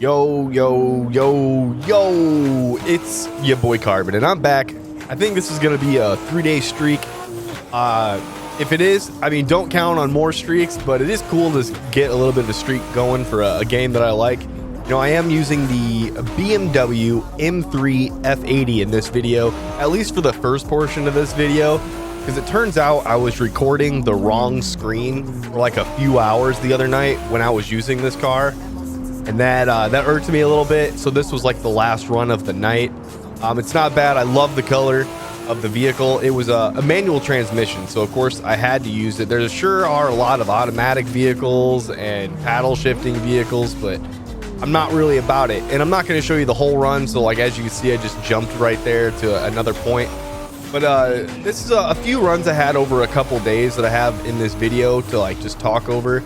Yo, yo, yo, yo, it's your boy Carbon, and I'm back. I think this is going to be a 3-day streak. If it is, I mean, don't count on more streaks, but it is cool to get a little bit of a streak going for a game that I like. You know, I am using the BMW M3 F80 in this video, at least for the first portion of this video, because it turns out I was recording the wrong screen for like a few hours the other night when I was using this car. And that irked me a little bit, so this was like the last run of the night. It's not bad. I love the color of the vehicle. It was a manual transmission, so of course I had to use it. There sure are a lot of automatic vehicles and paddle shifting vehicles, but I'm not really about it. And I'm not going to show you the whole run, so like as you can see, I just jumped right there to another point. But this is a few runs I had over a couple days that I have in this video to like just talk over.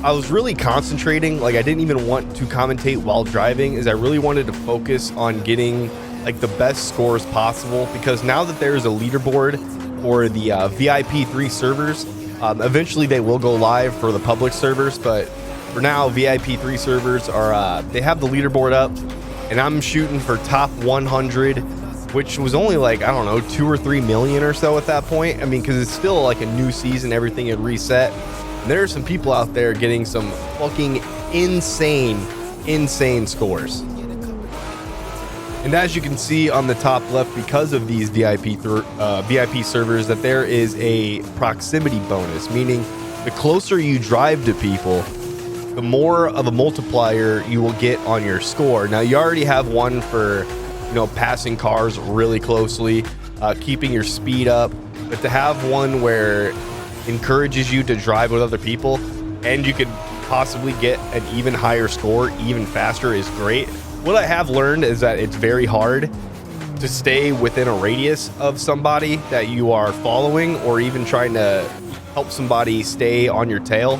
I was really concentrating, like I didn't even want to commentate while driving, as I really wanted to focus on getting like the best scores possible, because now that there's a leaderboard for the VIP3 servers, eventually they will go live for the public servers, but for now VIP3 servers are they have the leaderboard up, and I'm shooting for top 100, which was only like, I don't know, 2 or 3 million or so at that point. I mean, because it's still like a new season, everything had reset. There are some people out there getting some fucking insane scores. And as you can see on the top left, because of these VIP servers, that there is a proximity bonus, meaning the closer you drive to people, the more of a multiplier you will get on your score. Now, you already have one for, you know, passing cars really closely, keeping your speed up, but to have one where encourages you to drive with other people and you could possibly get an even higher score even faster is great. What I have learned is that it's very hard to stay within a radius of somebody that you are following, or even trying to help somebody stay on your tail,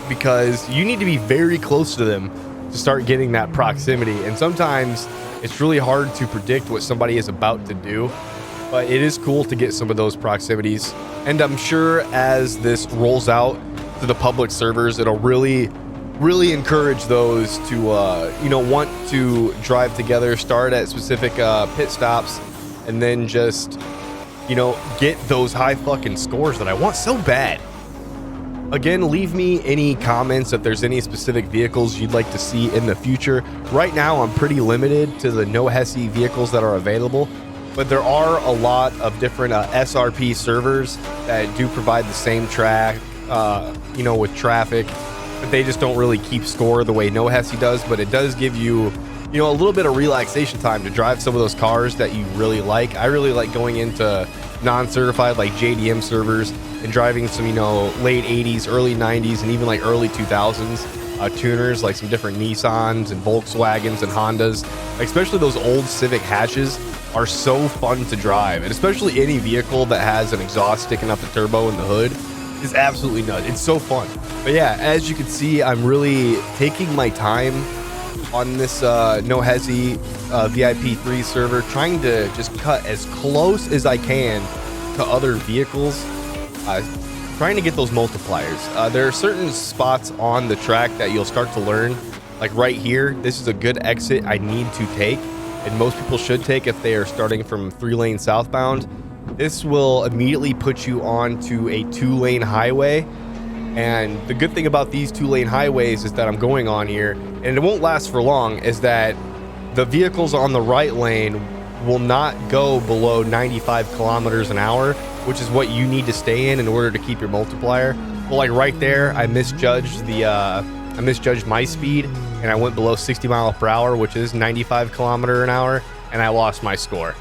because you need to be very close to them to start getting that proximity. And sometimes it's really hard to predict what somebody is about to do, but it is cool to get some of those proximities. And I'm sure as this rolls out to the public servers, it'll really encourage those to, you know, want to drive together, start at specific pit stops, and then just, you know, get those high fucking scores that I want so bad. Again, leave me any comments if there's any specific vehicles you'd like to see in the future. Right now, I'm pretty limited to the no HESI vehicles that are available, but there are a lot of different SRP servers that do provide the same track, you know, with traffic, but they just don't really keep score the way no HESI does. But it does give you, you know, a little bit of relaxation time to drive some of those cars that you really like. I really like going into non-certified like JDM servers and driving some, you know, late 80s, early 90s, and even like early 2000s tuners, like some different Nissans and Volkswagens and Hondas. Especially those old Civic hatches are so fun to drive, and especially any vehicle that has an exhaust sticking up the turbo in the hood is absolutely nuts. It's so fun. But yeah, as you can see, I'm really taking my time on this no HESI VIP3 server, trying to just cut as close as I can to other vehicles, trying to get those multipliers. There are certain spots on the track that you'll start to learn, like right here, this is a good exit I need to take, and most people should take if they are starting from 3-lane southbound. This will immediately put you onto a 2-lane highway. And the good thing about these 2-lane highways is that I'm going on here, and it won't last for long, is that the vehicles on the right lane will not go below 95 kilometers an hour, which is what you need to stay in order to keep your multiplier. Well, like right there, I misjudged my speed, and I went below 60 miles per hour, which is 95 kilometer an hour, and I lost my score.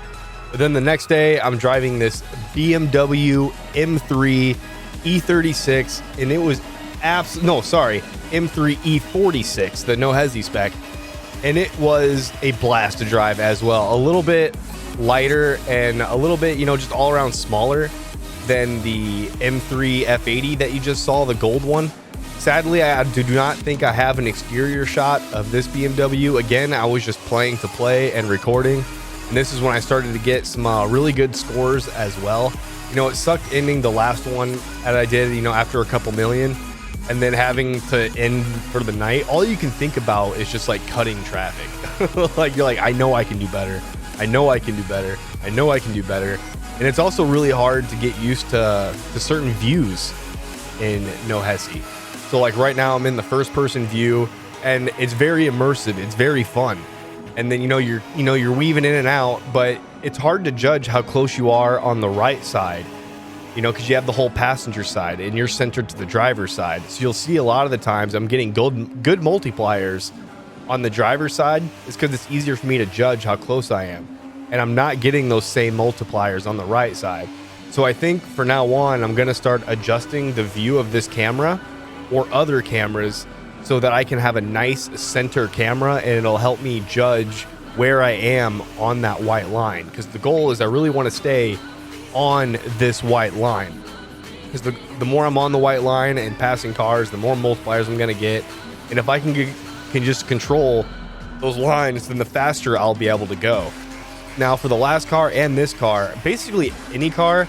But then the next day, I'm driving this BMW M3 E46, and it was M3 E46, the no HESI spec, and it was a blast to drive as well. A little bit lighter and a little bit, you know, just all around smaller than the M3 F80 that you just saw, the gold one. Sadly, I do not think I have an exterior shot of this BMW. Again, I was just playing to play and recording, and this is when I started to get some really good scores as well. You know, it sucked ending the last one that I did, you know, after a couple million. and then having to end for the night, all you can think about is just like cutting traffic. Like you're like, I know I can do better. I know I can do better. I know I can do better. And it's also really hard to get used to certain views in no HESI. So like right now I'm in the first person view and it's very immersive. It's very fun. And then, you're weaving in and out, but it's hard to judge how close you are on the right side, because you have the whole passenger side and you're centered to the driver's side. So you'll see a lot of the times I'm getting good multipliers on the driver's side. It's because it's easier for me to judge how close I am. And I'm not getting those same multipliers on the right side. So I think for now on, I'm going to start adjusting the view of this camera or other cameras so that I can have a nice center camera and it'll help me judge where I am on that white line. Because the goal is I really want to stay on this white line. Because the more I'm on the white line and passing cars, the more multipliers I'm going to get. And if I can just control those lines, then the faster I'll be able to go. Now for the last car and this car, basically any car,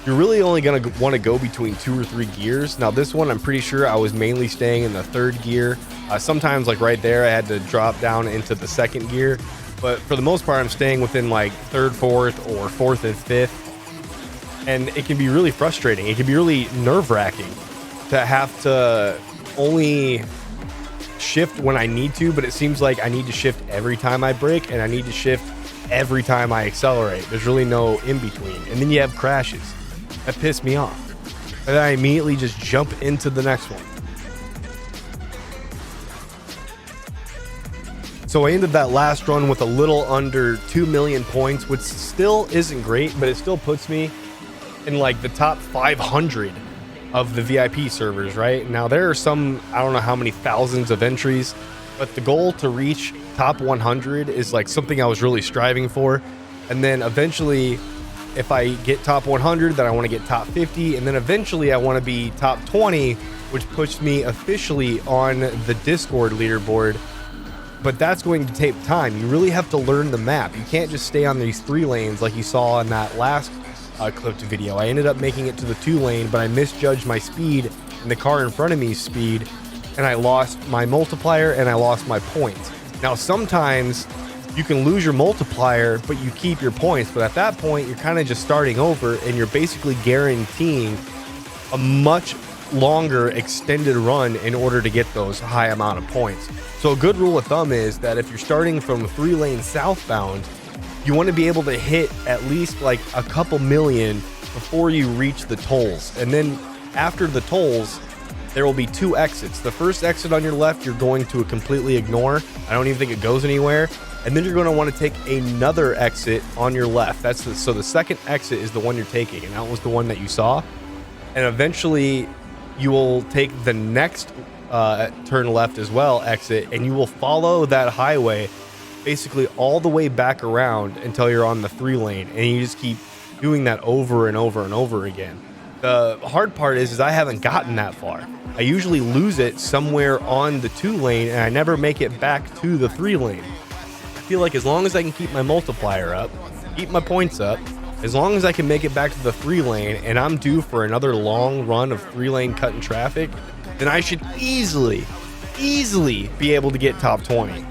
you're really only going to want to go between 2 or 3 gears. Now this one, I'm pretty sure I was mainly staying in the 3rd gear. Sometimes like right there, I had to drop down into the 2nd gear. But for the most part, I'm staying within like 3rd, 4th, or 4th and 5th. And it can be really frustrating. It can be really nerve-wracking to have to only shift when I need to, but it seems like I need to shift every time I brake and I need to shift every time I accelerate. There's really no in between. And then you have crashes. That pissed me off. And then I immediately just jump into the next one. So I ended that last run with a little under 2 million points, which still isn't great, but it still puts me in like the top 500 of the VIP servers, right? Now there are some, I don't know how many thousands of entries, but the goal to reach top 100 is like something I was really striving for. And then eventually, if I get top 100, then I want to get top 50. And then eventually I want to be top 20, which puts me officially on the Discord leaderboard. But that's going to take time. You really have to learn the map. You can't just stay on these 3 lanes like you saw in that last clipped video. I ended up making it to the 2 lane, but I misjudged my speed and the car in front of me's speed. And I lost my multiplier and I lost my points. Now, sometimes you can lose your multiplier, but you keep your points. But at that point, you're kind of just starting over and you're basically guaranteeing a much longer extended run in order to get those high amount of points. So a good rule of thumb is that if you're starting from 3 lane southbound, you want to be able to hit at least like a couple million before you reach the tolls. And then after the tolls, there will be 2 exits. The first exit on your left, you're going to completely ignore. I don't even think it goes anywhere. And then you're going to want to take another exit on your left. So the second exit is the one you're taking, and that was the one that you saw. And eventually you will take the next turn left as well, exit, and you will follow that highway basically all the way back around until you're on the 3 lane. And you just keep doing that over and over and over again. The hard part is I haven't gotten that far. I usually lose it somewhere on the 2 lane and I never make it back to the 3 lane. I feel like as long as I can keep my multiplier up, keep my points up, as long as I can make it back to the 3 lane and I'm due for another long run of 3 lane cutting traffic, then I should easily be able to get top 20.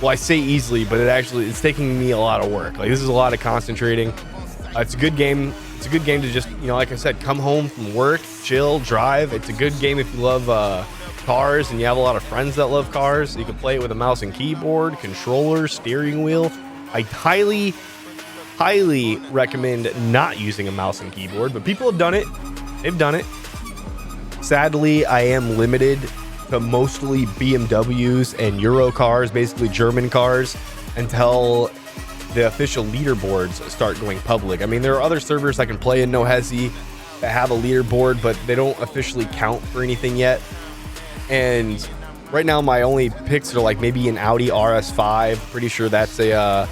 Well, I say easily, but it's taking me a lot of work. Like, this is a lot of concentrating. It's a good game. It's a good game to just, like I said, come home from work, chill, drive. It's a good game if you love cars and you have a lot of friends that love cars. You can play it with a mouse and keyboard, controller, steering wheel. I highly recommend not using a mouse and keyboard, but people have done it. They've done it. Sadly, I am limited to mostly BMWs and Euro cars, basically German cars, until the official leaderboards start going public. I mean, there are other servers I can play in no HESI that have a leaderboard, but they don't officially count for anything yet. And right now, my only picks are like maybe an Audi RS5. Pretty sure that's a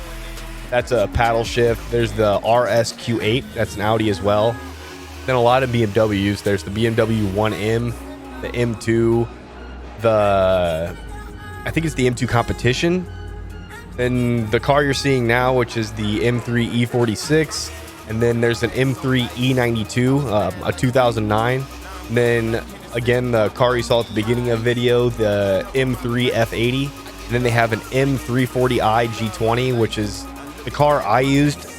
paddle shift. There's the RS Q8. That's an Audi as well. Then a lot of BMWs. There's the BMW 1M, the M2, I think it's the M2 Competition. Then the car you're seeing now, which is the M3 E46. And then there's an M3 E92, a 2009. And then again, the car you saw at the beginning of the video, the M3 F80. And then they have an M340i G20, which is the car I used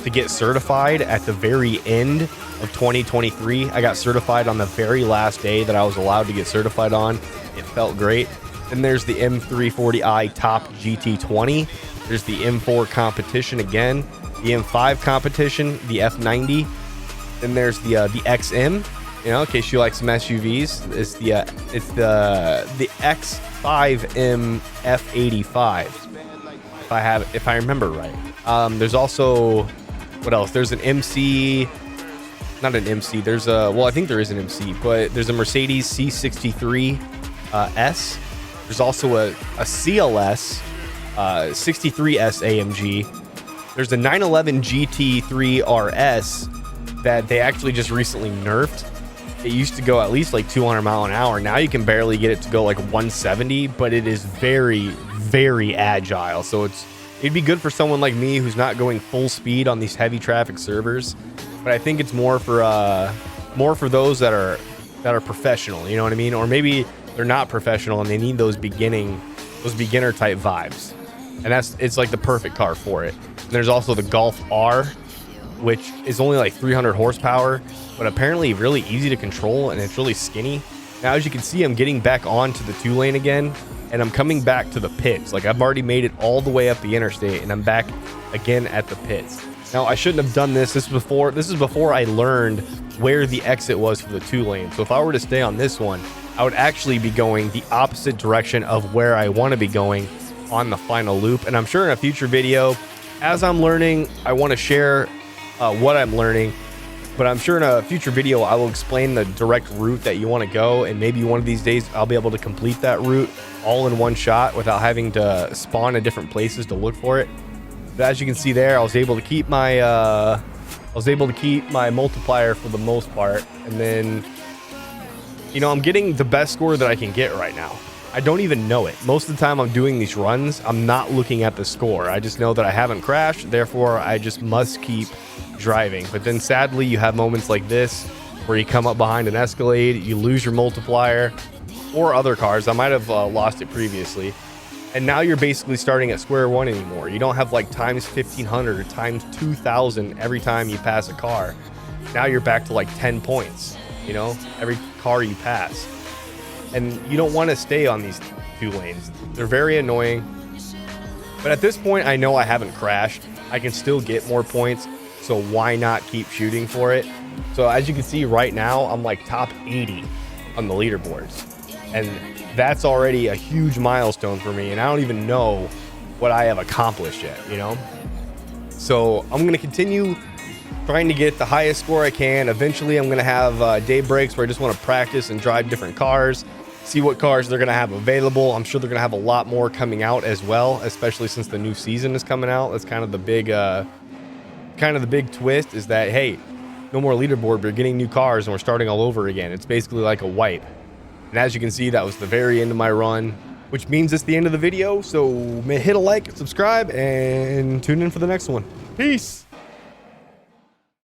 to get certified at the very end of 2023. I got certified on the very last day that I was allowed to get certified on. It felt great. Then there's the M340i Top GT20. There's the M4 competition again, the M5 competition, the F90. Then there's the XM. You know, in case you like some SUVs, it's the X5M F85. If I remember right. There's also, what else? There's an MC, not an MC. There's a, well, I think there is an MC, but there's a Mercedes C63 S. There's also a CLS 63S AMG. There's a 911 GT3 RS that they actually just recently nerfed. It used to go at least like 200 mile an hour. Now you can barely get it to go like 170, but it is very, very agile. So it'd be good for someone like me who's not going full speed on these heavy traffic servers. But I think it's more for those that are professional. You know what I mean? Or maybe they're not professional and they need those beginner type vibes. And it's like the perfect car for it. And there's also the Golf R, which is only like 300 horsepower, but apparently really easy to control, and it's really skinny. Now, as you can see, I'm getting back onto the 2-lane again, and I'm coming back to the pits. Like, I've already made it all the way up the interstate, and I'm back again at the pits. Now, I shouldn't have done this. This is before I learned where the exit was for the 2-lane. So if I were to stay on this one, I would actually be going the opposite direction of where I want to be going on the final loop. And I'm sure in a future video, as I'm learning, I want to share what I'm learning, but I'm sure in a future video I will explain the direct route that you want to go, and maybe one of these days I'll be able to complete that route all in one shot without having to spawn in different places to look for it. But as you can see there, I was able to keep my multiplier for the most part, and then, you know, I'm getting the best score that I can get right now. I don't even know it. Most of the time I'm doing these runs, I'm not looking at the score. I just know that I haven't crashed, therefore I just must keep driving. But then sadly, you have moments like this where you come up behind an Escalade, you lose your multiplier, or other cars. I might have lost it previously. And now you're basically starting at square one anymore. You don't have like times 1500 or times 2000 every time you pass a car. Now you're back to like 10 points, you know, every car you pass. And you don't want to stay on these 2 lanes. They're very annoying. But at this point, I know I haven't crashed. I can still get more points. So why not keep shooting for it? So as you can see right now, I'm like top 80 on the leaderboards. And that's already a huge milestone for me. And I don't even know what I have accomplished yet, you know? So I'm going to continue trying to get the highest score I can. Eventually, I'm going to have day breaks where I just want to practice and drive different cars, see what cars they're going to have available. I'm sure they're going to have a lot more coming out as well, especially since the new season is coming out. That's kind of the big twist, is that, hey, no more leaderboard. We're getting new cars and we're starting all over again. It's basically like a wipe. And as you can see, that was the very end of my run, which means it's the end of the video. So hit a like, subscribe, and tune in for the next one. Peace.